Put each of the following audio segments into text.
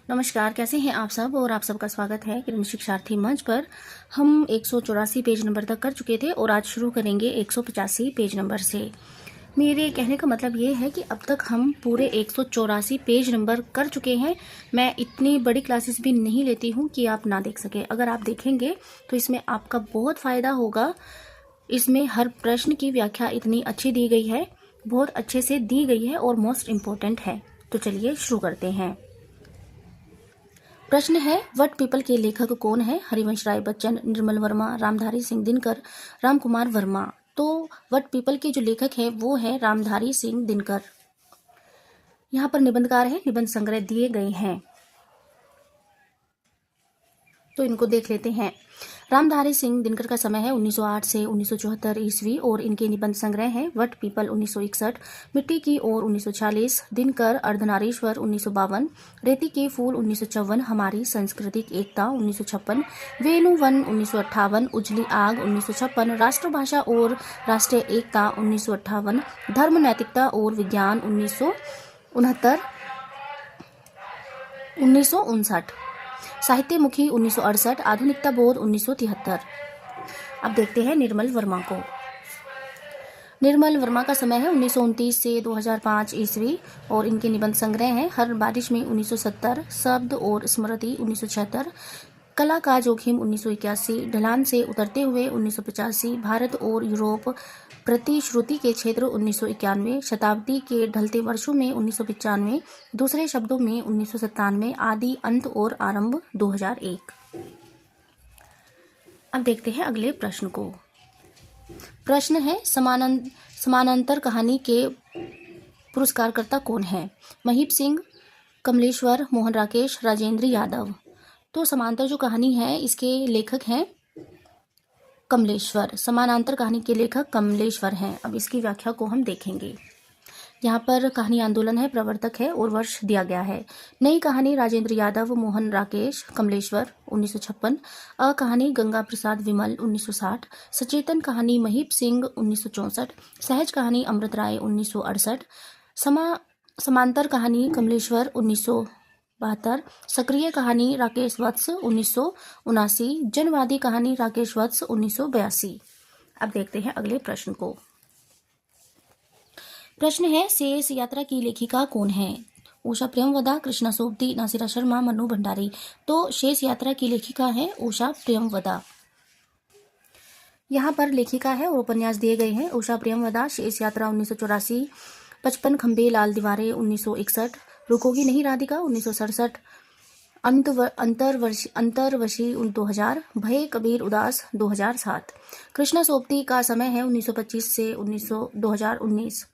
नमस्कार, कैसे हैं आप सब। और आप सबका स्वागत है किरण शिक्षार्थी मंच पर। हम 184 पेज नंबर तक कर चुके थे और आज शुरू करेंगे 185 पेज नंबर से। मेरे कहने का मतलब ये है कि अब तक हम पूरे 184 पेज नंबर कर चुके हैं। मैं इतनी बड़ी क्लासेस भी नहीं लेती हूँ कि आप ना देख सके। अगर आप देखेंगे तो इसमें आपका बहुत फ़ायदा होगा। इसमें हर प्रश्न की व्याख्या इतनी अच्छी दी गई है, बहुत अच्छे से दी गई है और मोस्ट इम्पोर्टेंट है। तो चलिए शुरू करते हैं। प्रश्न है, वट पीपल के लेखक कौन है? हरिवंश राय बच्चन, निर्मल वर्मा, रामधारी सिंह दिनकर, राम कुमार वर्मा। तो वट पीपल के जो लेखक है वो है रामधारी सिंह दिनकर। यहाँ पर निबंधकार है, निबंध संग्रह दिए गए हैं तो इनको देख लेते हैं। रामधारी सिंह दिनकर का समय है 1908 से 1974 ईस्वी और इनके निबंध संग्रह हैं वट पीपल 1961, मिट्टी की ओर 1946, दिनकर अर्धनारीश्वर 1952, रेती के फूल 1954, हमारी सांस्कृतिक एकता 1956, वेणुवन 1958, उजली आग 1956, राष्ट्रभाषा और राष्ट्रीय एकता 1958, धर्म नैतिकता और विज्ञान 1959, साहित्यमुखी 1968, आधुनिकता बोध 1973। अब देखते हैं निर्मल वर्मा को। निर्मल वर्मा का समय है 1929 से 2005 ईस्वी और इनके निबंध संग्रह हैं हर बारिश में 1970, शब्द और स्मृति 1976, कला का जोखिम 1981, ढलान से उतरते हुए 1985, भारत और यूरोप, प्रतिश्रुति के क्षेत्र 1991, शताब्दी के ढलते वर्षों में 1995, दूसरे शब्दों में 1997, आदि, अंत और आरंभ 2001। अब देखते हैं अगले प्रश्न को। प्रश्न है, समानांतर कहानी के पुरस्कारकर्ता कौन है? महीप सिंह, कमलेश्वर, मोहन राकेश, राजेंद्र यादव। तो समांतर जो कहानी है इसके लेखक हैं कमलेश्वर। समानांतर कहानी के लेखक कमलेश्वर हैं। अब इसकी व्याख्या को हम देखेंगे। यहाँ पर कहानी आंदोलन है, प्रवर्तक है और वर्ष दिया गया है। नई कहानी राजेंद्र यादव, मोहन राकेश, कमलेश्वर 1956, अ कहानी गंगा प्रसाद विमल 1960, सचेतन कहानी महीप सिंह 1964, सहज कहानी अमृत राय 1968, समांतर कहानी कमलेश्वर 1972, सक्रिय कहानी राकेश वत्स 1979, जनवादी कहानी राकेश वत्स 1982। अब देखते हैं अगले प्रश्न को। प्रश्न है, शेष यात्रा की लेखिका कौन है? उषा प्रेमवदा, कृष्णा सोबती, नासिरा शर्मा, मनु भंडारी। तो शेष यात्रा की लेखिका है उषा प्रेमवदा। यहाँ पर लेखिका है और उपन्यास दिए गए हैं। उषा प्रेमवदा, शेष यात्रा 1984, 55 खंबे लाल दीवारें 1961, रुकोगी नहीं राधिका 1967, अंतरवशी 2000, भय कबीर उदास 2007। कृष्णा सोबती का समय है 1925 से 2019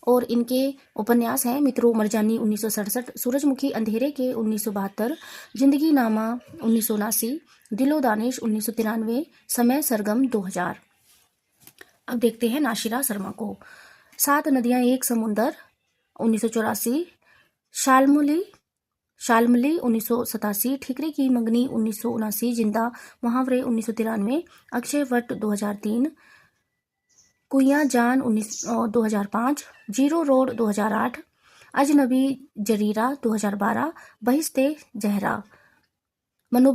और इनके उपन्यास हैं मित्रों मरजानी 1967, सूरजमुखी अंधेरे के 1972, जिंदगी नामा 1979, दिलो दानिश 1993, समय सरगम 2000। अब देखते हैं नाशिरा शर्मा को। 7 नदियां एक समुंदर 1984, शालमली 1987, ठिकरे की मंगनी 1979, जिंदा मुहावरे 1993, अक्षय वट 2003, कुइयां जान 2005, जीरो रोड 2008, अजनबी जरीरा 2012, बहिस्ते जहरा। मनु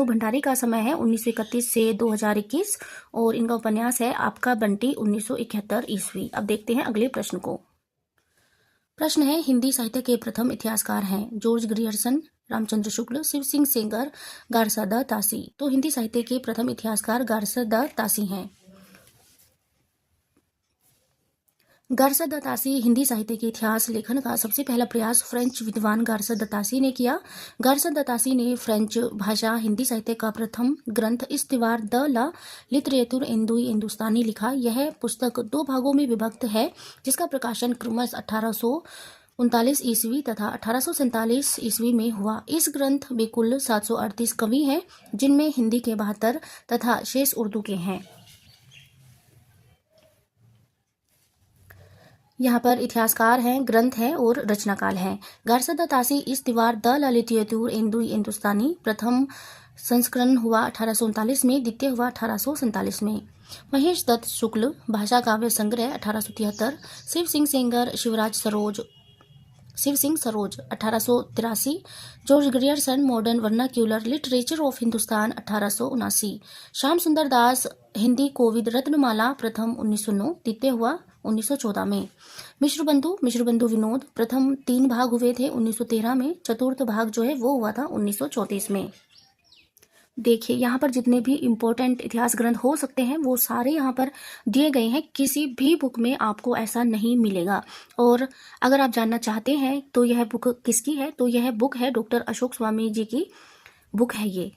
भंडारी का समय है 1931 से 2021 और इनका उपन्यास है आपका बंटी 1971 ईस्वी। अब देखते हैं अगले प्रश्न को। प्रश्न है, हिंदी साहित्य के प्रथम इतिहासकार हैं जॉर्ज ग्रियर्सन, रामचंद्र शुक्ल, शिव सिंह सेंगर, गारसादा तासी। तो हिंदी साहित्य के प्रथम इतिहासकार गारसादा तासी हैं। गारसादा तासी हिंदी साहित्य के इतिहास लेखन का सबसे पहला प्रयास फ्रेंच विद्वान गारसादा तासी ने किया। गारसादा तासी ने फ्रेंच भाषा हिंदी साहित्य का प्रथम ग्रंथ इस्तिवार द ला लिटरेचर हिंदुस्तानी लिखा। यह पुस्तक 2 भागों में विभक्त है जिसका प्रकाशन क्रमशः 1839 ईस्वी तथा 1847 ईस्वी में हुआ। इस ग्रंथ में कुल 738 कवि हैं जिनमें हिंदी के 72 तथा शेष उर्दू के हैं। यहाँ पर इतिहासकार हैं, ग्रंथ है और रचनाकाल है। गारसादा तासी इस्तिवार द ला लिटरेचर हिंदुस्तानी प्रथम संस्करण हुआ 1839 में, द्वितीय हुआ 1847 में। महेश दत्त शुक्ल भाषा काव्य संग्रह 1873, Shiv Singh Sengar, Shivraj Saroj Shiv Singh Saroj 1883, George Grierson modern vernacular literature of Hindustan 1879, Shyam Sundar Das Hindi Kovind Ratnamala प्रथम 1909, द्वितीय हुआ 1914 में। मिश्र बंधु विनोद प्रथम 3 भाग हुए थे 1913 में, चतुर्थ भाग जो है वो हुआ था 1934 में। देखिए यहाँ पर जितने भी इम्पोर्टेंट इतिहास ग्रंथ हो सकते हैं वो सारे यहाँ पर दिए गए हैं, किसी भी बुक में आपको ऐसा नहीं मिलेगा। और अगर आप जानना चाहते हैं तो यह बुक किसकी है, तो यह बुक है डॉक्टर अशोक स्वामी जी की बुक है ये।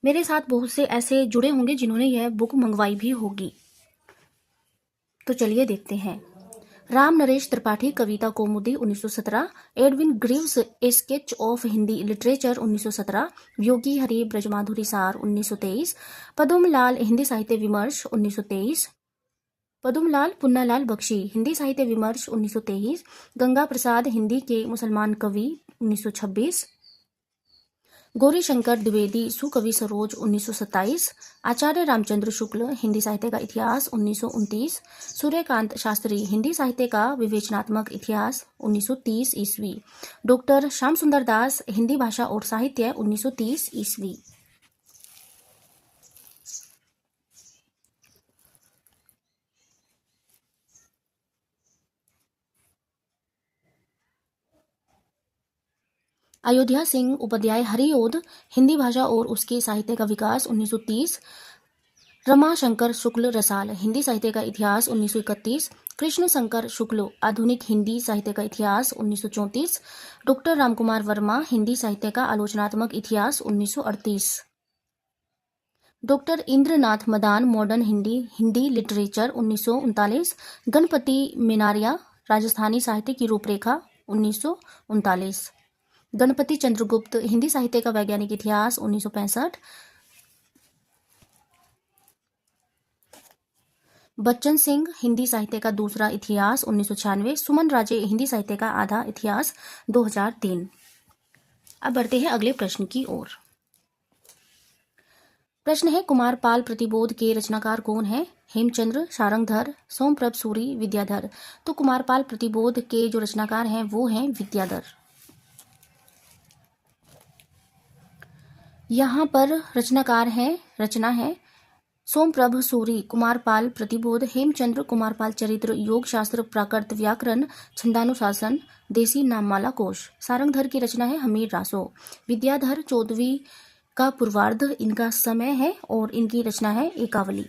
मेरे साथ बहुत से ऐसे जुड़े होंगे जिन्होंने यह बुक मंगवाई भी होगी। तो चलिए देखते हैं। राम नरेश त्रिपाठी कविता कौमुदी 1917, Edwin Greaves A sketch of Hindi literature 1917, योगी हरि ब्रजमाधुरी सार 1923, पदुम लाल हिंदी साहित्य विमर्श 1923, पदुम लाल पुन्नालाल बख्शी हिंदी साहित्य विमर्श 1923, गंगा प्रसाद हिंदी के मुसलमान कवि 1926, गौरी शंकर द्विवेदी सुकवि सरोज 1927, आचार्य रामचंद्र शुक्ल हिंदी साहित्य का इतिहास 1929, सूर्यकांत शास्त्री हिंदी साहित्य का विवेचनात्मक इतिहास 1930 ईस्वी, डॉक्टर श्याम सुंदर दास हिंदी भाषा और साहित्य 1930 ईस्वी। अयोध्या सिंह उपाध्याय हरिओद हिंदी भाषा और उसके साहित्य का विकास 1930, रमा शंकर शुक्ल रसाल हिंदी साहित्य का इतिहास 1931, कृष्ण शंकर शुक्ल आधुनिक हिंदी साहित्य का इतिहास 1934, डॉक्टर रामकुमार वर्मा हिंदी साहित्य का आलोचनात्मक इतिहास 1938, doctor Indranath Madan modern Hindi literature 1939, Ganpati Menaria Rajasthani साहित्य की रूपरेखा 1939, गणपति चंद्रगुप्त हिंदी साहित्य का वैज्ञानिक इतिहास 1965, बच्चन सिंह हिंदी साहित्य का दूसरा इतिहास 1996, सुमन राजे हिंदी साहित्य का आधा इतिहास 2003। अब बढ़ते हैं अगले प्रश्न की ओर। प्रश्न है कुमारपाल प्रतिबोध के रचनाकार कौन है? हेमचंद्र, सारंगधर, सोमप्रभ सूरी, विद्याधर। तो कुमारपाल प्रतिबोध के जो रचनाकार हैं वो हैं विद्याधर। यहाँ पर रचना है सोमप्रभ सूरी कुमारपाल प्रतिबोध, हेमचंद्र कुमारपाल चरित्र, योग शास्त्र, प्राकृत व्याकरण, छंदानुशासन, देसी नाममाला कोश। सारंगधर की रचना है हमीर रासो। विद्याधर 14वीं का पूर्वार्ध इनका समय है और इनकी रचना है एकावली।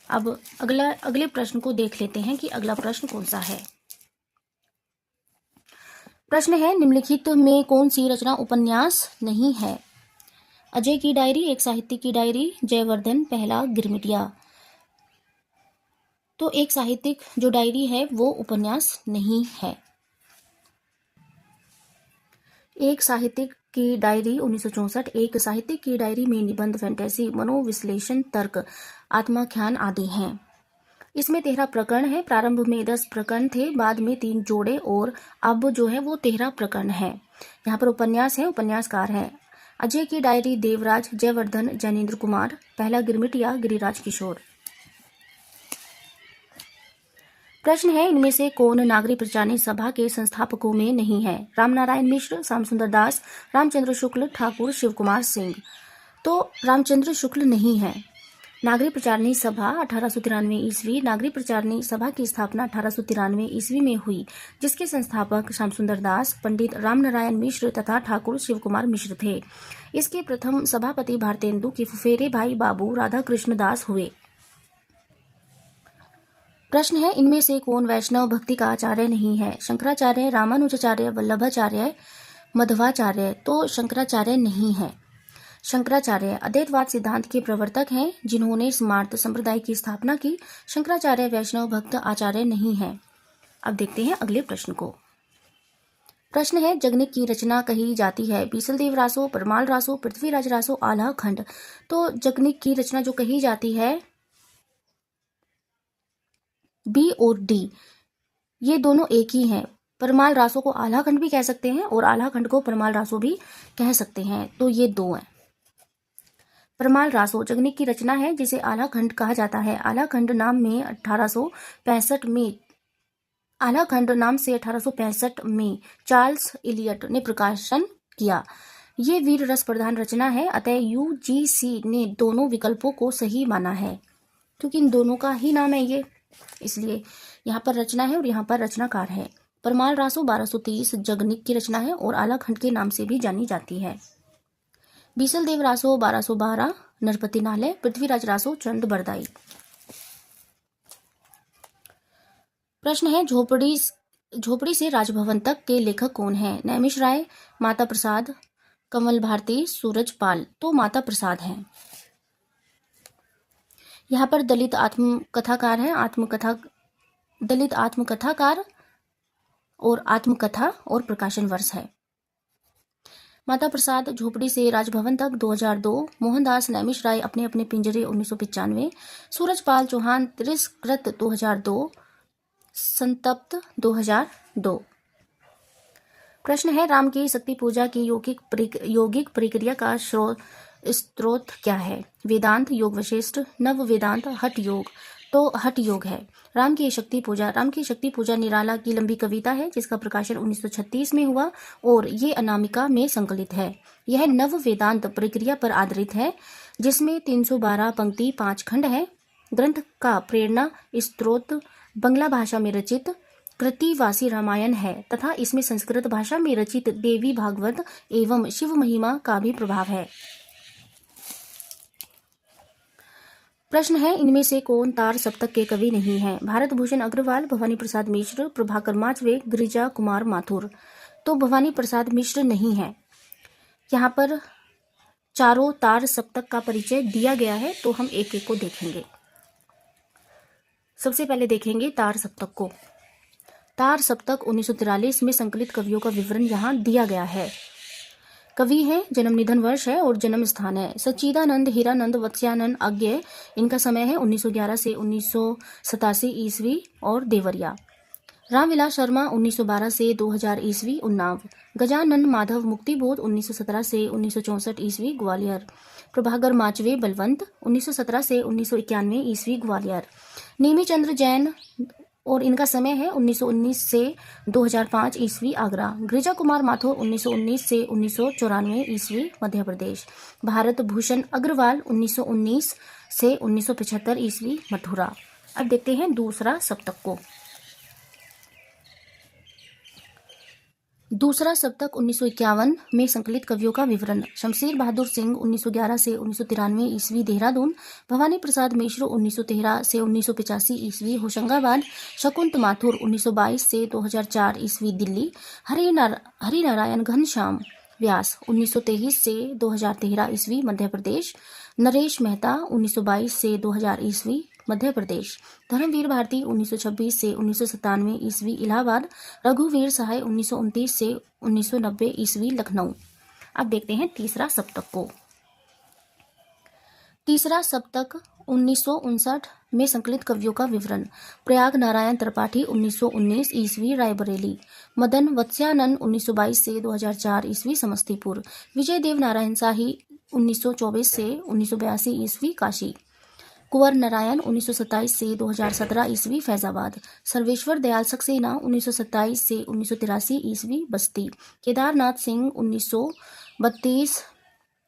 अब अगले प्रश्न को देख लेते हैं कि अगला प्रश्न कौन सा है। प्रश्न है निम्नलिखित में कौन सी रचना उपन्यास नहीं है? अजय की डायरी एक साहित्य की डायरी, जयवर्धन पहला गिरमिटिया। तो एक साहित्यिक जो डायरी है वो उपन्यास नहीं है। एक साहित्यिक की डायरी 1964, एक साहित्यिक की डायरी में निबंध, फैंटेसी, मनोविश्लेषण, तर्क, आत्माख्यान आदि हैं। इसमें 13 प्रकरण है। प्रारंभ में 10 प्रकरण थे, बाद में 3 जोड़े और अब जो है वो 13 प्रकरण है। यहाँ पर उपन्यास है, उपन्यासकार है अजय की डायरी देवराज, जयवर्धन जैनेन्द्र कुमार, पहला गिरमिटिया गिरिराज किशोर। प्रश्न है इनमें से कौन नागरिक प्रचारणी सभा के संस्थापकों में नहीं है? रामनारायण मिश्र, श्याम सुंदर दास, रामचंद्र शुक्ल, ठाकुर शिव कुमार सिंह। तो रामचंद्र शुक्ल नहीं है। नागरिक प्रचारणी सभा 1893 ईस्वी, नागरिक प्रचारणी सभा की स्थापना 1893 ईस्वी में हुई, जिसके संस्थापक श्याम सुंदर दास, पंडित रामनारायण मिश्र तथा ठाकुर शिव कुमार मिश्र थे। इसके प्रथम सभापति भारतेंदु के फुफेरे भाई बाबू राधा कृष्ण दास हुए। प्रश्न है इनमें से कौन वैष्णव भक्ति का आचार्य नहीं है? शंकराचार्य, रामानुजाचार्य, वल्लभाचार्य, मध्वाचार्य। तो शंकराचार्य नहीं है। शंकराचार्य अद्वैतवाद सिद्धांत के प्रवर्तक हैं, जिन्होंने स्मार्त संप्रदाय की स्थापना की। शंकराचार्य वैष्णव भक्त आचार्य नहीं है। अब देखते हैं अगले प्रश्न को। प्रश्न है जगनिक की रचना कही जाती है? बीसलदेव रासो, परमाल रासो, पृथ्वीराज रासो, आल्हा खंड। तो जगनिक की रचना जो कही जाती है बी और डी ये दोनों एक ही हैं। परमाल रासो को आल्हा खंड भी कह सकते हैं और आल्हा खंड को परमाल रासो भी कह सकते हैं। तो ये दो हैं। परमाल रासो जगनिक की रचना है जिसे आल्हा खंड कहा जाता है। आल्हा खंड नाम में 1865 में आला खंड नाम से 1865 में चार्ल्स इलियट ने प्रकाशन किया। ये वीर रस प्रधान रचना है, अतः यूजीसी ने दोनों विकल्पों को सही माना है, क्योंकि इन दोनों का ही नाम है ये, इसलिए यहाँ पर रचना है और यहाँ पर रचनाकार है। परमाल रासो 1230 जगनिक की रचना है और आला खंड के नाम से भी जानी जाती है। बीसल देव रासो 1212 नरपति नाले, पृथ्वीराज रासो चंद बरदाई। प्रश्न है, झोपड़ी से राजभवन तक के लेखक कौन है? नैमिष राय, माता प्रसाद, कमल भारती, सूरज पाल। तो माता प्रसाद हैं। यहाँ पर दलित आत्मकथाकार है, दलित आत्मकथाकार और आत्मकथा और प्रकाशन वर्ष है। माता प्रसाद झोपड़ी से राजभवन तक 2002, मोहनदास नैमिष राय अपने अपने पिंजरे 1995, सूरजपाल चौहान तिरस्कृत 2002, संतप्त 2002। प्रश्न है, राम की शक्ति पूजा की यौगिक प्रक्रिया का स्रोत क्या है? वेदांत, योग वशिष्ठ, नव वेदांत, हठ योग। तो हठ योग है। राम की शक्ति पूजा निराला की लंबी कविता है, जिसका प्रकाशन 1936 में हुआ और ये अनामिका में संकलित है। यह नव वेदांत प्रक्रिया पर आधारित है, जिसमें 312 पंक्ति 5 खंड है। ग्रंथ का प्रेरणा स्त्रोत बंगला भाषा में रचित कृतिवासी रामायण है तथा इसमें संस्कृत भाषा में रचित देवी भागवत एवं शिव महिमा का भी प्रभाव है। प्रश्न है, इनमें से कौन तार सप्तक के कवि नहीं है? भारत भूषण अग्रवाल, भवानी प्रसाद मिश्र, प्रभाकर माचवे, गिरिजा कुमार माथुर। तो भवानी प्रसाद मिश्र नहीं है। यहाँ पर चारों तार सप्तक का परिचय दिया गया है, तो हम एक एक को देखेंगे। सबसे पहले देखेंगे तार सप्तक को। तार सप्तक 1943 में संकलित कवियों का विवरण यहाँ दिया गया है। कवि है, जन्म निधन वर्ष है और जन्म स्थान है। सच्चिदानंद हीरानंद वत्स्यानंद अज्ञे, इनका समय है 1911 से 1987 ईस्वी और देवरिया। रामविलास शर्मा 1912 से 2000 ईस्वी उन्नाव। गजानन माधव मुक्तिबोध 1917 से 1964 ईस्वी ग्वालियर। प्रभाकर माचवे बलवंत 1917 से 1991 ईस्वी ग्वालियर। नेमीचंद्र जैन और इनका समय है 1919 से 2005 ईस्वी आगरा। गिरिजा कुमार माथुर 1919 से 1994 ईस्वी मध्य प्रदेश। भारत भूषण अग्रवाल 1919 से 1975 ईस्वी मथुरा। अब देखते हैं दूसरा सप्तक को। दूसरा सप्तक 1951 में संकलित कवियों का विवरण। शमशेर बहादुर सिंह 1911 से 1993 ईस्वी देहरादून। भवानी प्रसाद मिश्र 1913 से 1985 ईस्वी होशंगाबाद। शकुंत माथुर 1922 से 2004 ईस्वी दिल्ली। हरिनारायण घनश्याम व्यास 1923 से 2013 ईस्वी मध्य प्रदेश। नरेश मेहता 1922 से 2000 ईस्वी मध्य प्रदेश। धर्मवीर भारती 1926 से 1997 ईस्वी इलाहाबाद। रघुवीर सहाय 1929 से 1990 ईस्वी लखनऊ। अब देखते हैं तीसरा सप्तक को। तीसरा सप्तक 1959 में संकलित कवियों का विवरण। प्रयाग नारायण त्रिपाठी 1919 ईस्वी रायबरेली। मदन वत्स्यानंद 1922 से 2004 ईस्वी समस्तीपुर। विजय देव नारायण शाही 1924 से 1982 ईस्वी काशी। कुंवर नारायण 1927 से 2017 ईस्वी फैजाबाद। सर्वेश्वर दयाल सक्सेना 1927 से 1983 ईस्वी बस्ती। केदारनाथ सिंह 1932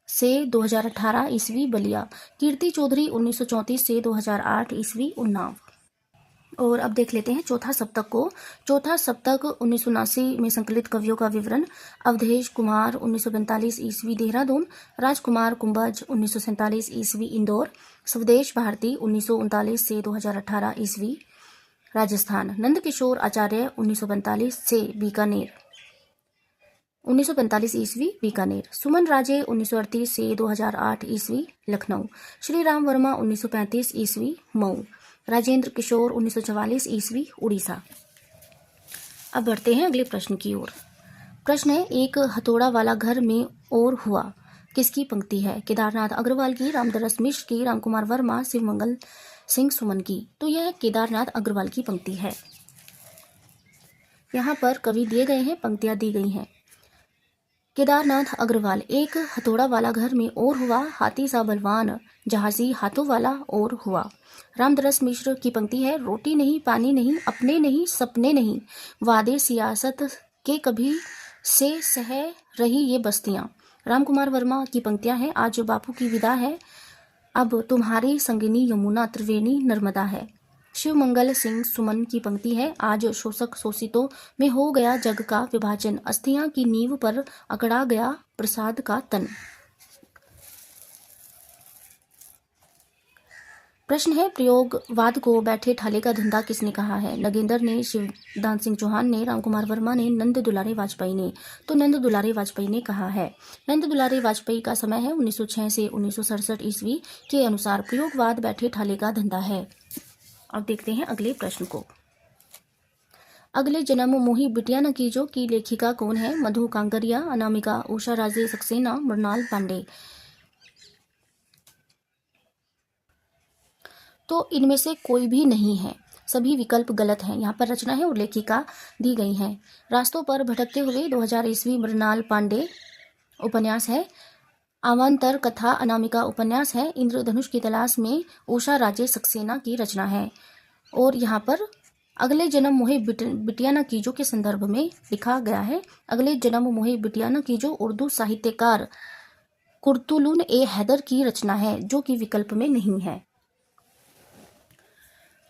से 2018 ईस्वी बलिया। कीर्ति चौधरी 1934 से 2008 ईस्वी उन्नाव। और अब देख लेते हैं चौथा सप्तक को। चौथा सप्तक 1979 में संकलित कवियों का विवरण। अवधेश कुमार 1945 ईस्वी देहरादून। राजकुमार कुंभज 1947 ईस्वी इंदौर। स्वदेश भारती 1939 से 2018 ईस्वी राजस्थान। नंदकिशोर आचार्य 1945 से बीकानेर 1945 ईस्वी बीकानेर। सुमन राजे 1938 से 2008 ईस्वी लखनऊ। श्री राम वर्मा 1935 ईस्वी मऊ। राजेंद्र किशोर 1944 ईस्वी उड़ीसा। अब बढ़ते हैं अगले प्रश्न की ओर। प्रश्न है, एक हथौड़ा वाला घर में और हुआ किसकी पंक्ति है? केदारनाथ अग्रवाल की, रामदरस मिश्र की, रामकुमार वर्मा, शिवमंगल सिंह सुमन की। तो यह केदारनाथ अग्रवाल की पंक्ति है। यहाँ पर कवि दिए गए हैं, पंक्तियां दी गई हैं। केदारनाथ अग्रवाल, एक हथौड़ा वाला घर में और हुआ, हाथी सा बलवान जहाजी हाथों वाला और हुआ। रामदरस मिश्र की पंक्ति है, रोटी नहीं, पानी नहीं, अपने नहीं, सपने नहीं, वादे सियासत के कभी से सह रही ये बस्तियां। राम कुमार वर्मा की पंक्तियां हैं, आज बापू की विदा है, अब तुम्हारी संगिनी यमुना त्रिवेणी नर्मदा है। शिव मंगल सिंह सुमन की पंक्ति है, आज शोषक शोषितों में हो गया जग का विभाजन, अस्थियां की नींव पर अकड़ा गया प्रसाद का तन। प्रश्न है, प्रयोगवाद को बैठे ठाले का धंधा किसने कहा है? नगेंद्र ने, शिवदान सिंह चौहान ने, रामकुमार वर्मा ने, नंद दुलारे वाजपेयी ने। तो नंद दुलारे वाजपेयी ने कहा है। नंद दुलारे वाजपेयी का समय है 1906 से 1967 ईस्वी के अनुसार प्रयोगवाद बैठे ठाले का धंधा है। अब देखते हैं अगले प्रश्न को। अगले जन्म मोही बिटिया न कीजो की लेखिका कौन है? मधु कांकरिया, अनामिका, उषा राजे सक्सेना, मृणाल पांडे। तो इनमें से कोई भी नहीं है, सभी विकल्प गलत हैं। यहाँ पर रचना है और लेखिका दी गई हैं। रास्तों पर भटकते हुए 2000 ईस्वी मृणाल पांडे उपन्यास है। अवान्तर कथा अनामिका उपन्यास है। इंद्रधनुष की तलाश में उषा राजे सक्सेना की रचना है। और यहाँ पर अगले जन्म मोहे बिटिया न कीजो के संदर्भ में लिखा गया है। अगले जन्म मोहे बिटिया न कीजो उर्दू साहित्यकार कुर्तुलून ए हैदर की रचना है, जो कि विकल्प में नहीं है।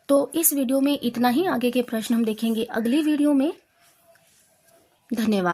तो इस वीडियो में इतना ही। आगे के प्रश्न हम देखेंगे अगली वीडियो में। धन्यवाद।